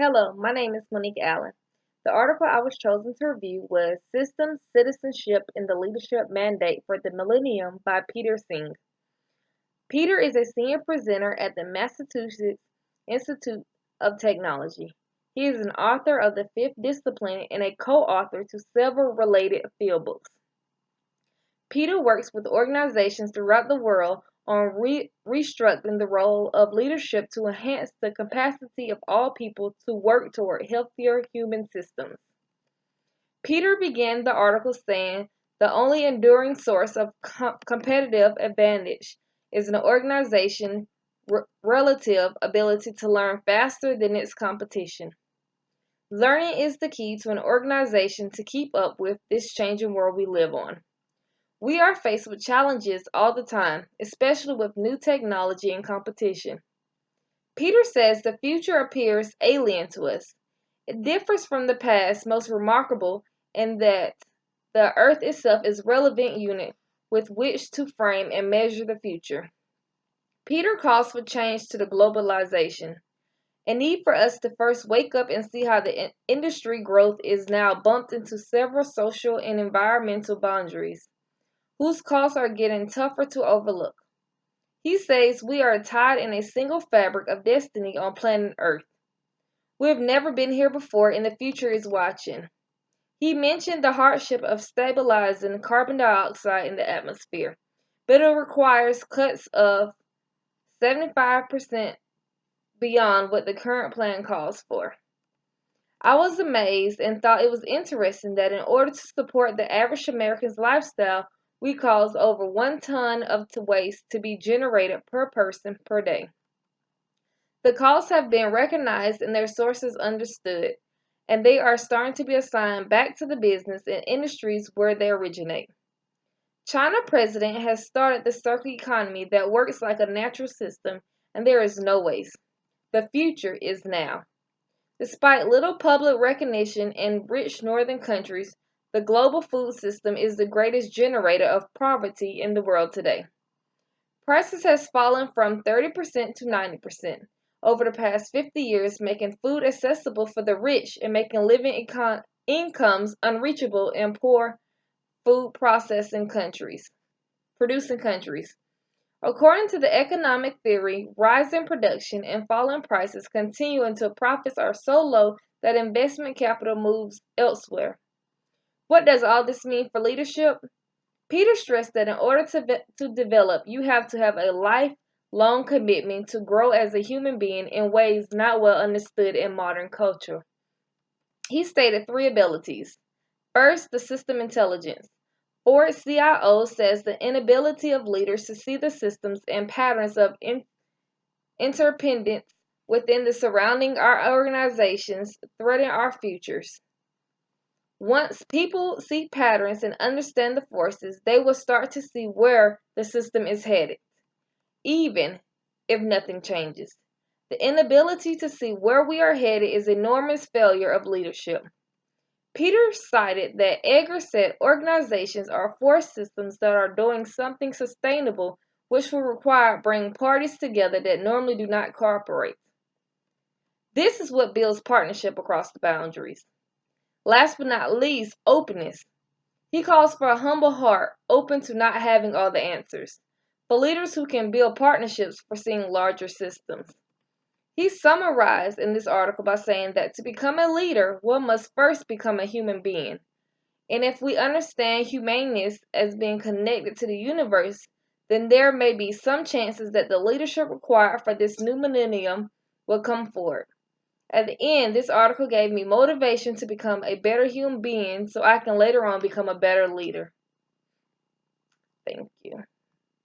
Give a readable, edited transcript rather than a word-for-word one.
Hello, my name is Monique Allen. The article I was chosen to review was Systems, Citizenship, and the Leadership Mandate for the Millennium by Peter Singh. Peter is a senior presenter at the Massachusetts Institute of Technology. He is an author of the Fifth Discipline and a co-author to several related field books. Peter works with organizations throughout the world on restructuring the role of leadership to enhance the capacity of all people to work toward healthier human systems. Peter began the article saying, "The only enduring source of competitive advantage is an organization's relative ability to learn faster than its competition. Learning is the key to an organization to keep up with this changing world we live on. We are faced with challenges all the time, especially with new technology and competition. Peter says the future appears alien to us. It differs from the past, most remarkable in that the Earth itself is a relevant unit with which to frame and measure the future. Peter calls for change to the globalization, a need for us to first wake up and see how the industry growth is now bumped into several social and environmental boundaries, whose costs are getting tougher to overlook. He says we are tied in a single fabric of destiny on planet Earth. We have never been here before and the future is watching. He mentioned the hardship of stabilizing carbon dioxide in the atmosphere, but it requires cuts of 75% beyond what the current plan calls for. I was amazed and thought it was interesting that in order to support the average American's lifestyle, we cause over 1 ton of waste to be generated per person per day. The costs have been recognized and their sources understood, and they are starting to be assigned back to the business and industries where they originate. China president has started the circular economy that works like a natural system, and there is no waste. The future is now. Despite little public recognition in rich northern countries, the global food system is the greatest generator of poverty in the world today. Prices has fallen from 30% to 90% over the past 50 years, making food accessible for the rich and making living incomes unreachable in poor food producing countries. According to the economic theory, rising production and falling prices continue until profits are so low that investment capital moves elsewhere. What does all this mean for leadership? Peter stressed that in order to develop, you have to have a lifelong commitment to grow as a human being in ways not well understood in modern culture. He stated 3 abilities. First, the system intelligence. Ford CIO says the inability of leaders to see the systems and patterns of interdependence within the surrounding our organizations threaten our futures. Once people see patterns and understand the forces, they will start to see where the system is headed, even if nothing changes. The inability to see where we are headed is an enormous failure of leadership. Peter cited that Edgar said organizations are force systems that are doing something sustainable, which will require bringing parties together that normally do not cooperate. This is what builds partnership across the boundaries. Last but not least, openness. He calls for a humble heart, open to not having all the answers, for leaders who can build partnerships for seeing larger systems. He summarized in this article by saying that to become a leader, one must first become a human being. And if we understand humaneness as being connected to the universe, then there may be some chances that the leadership required for this new millennium will come forward. At the end, this article gave me motivation to become a better human being so I can later on become a better leader. Thank you.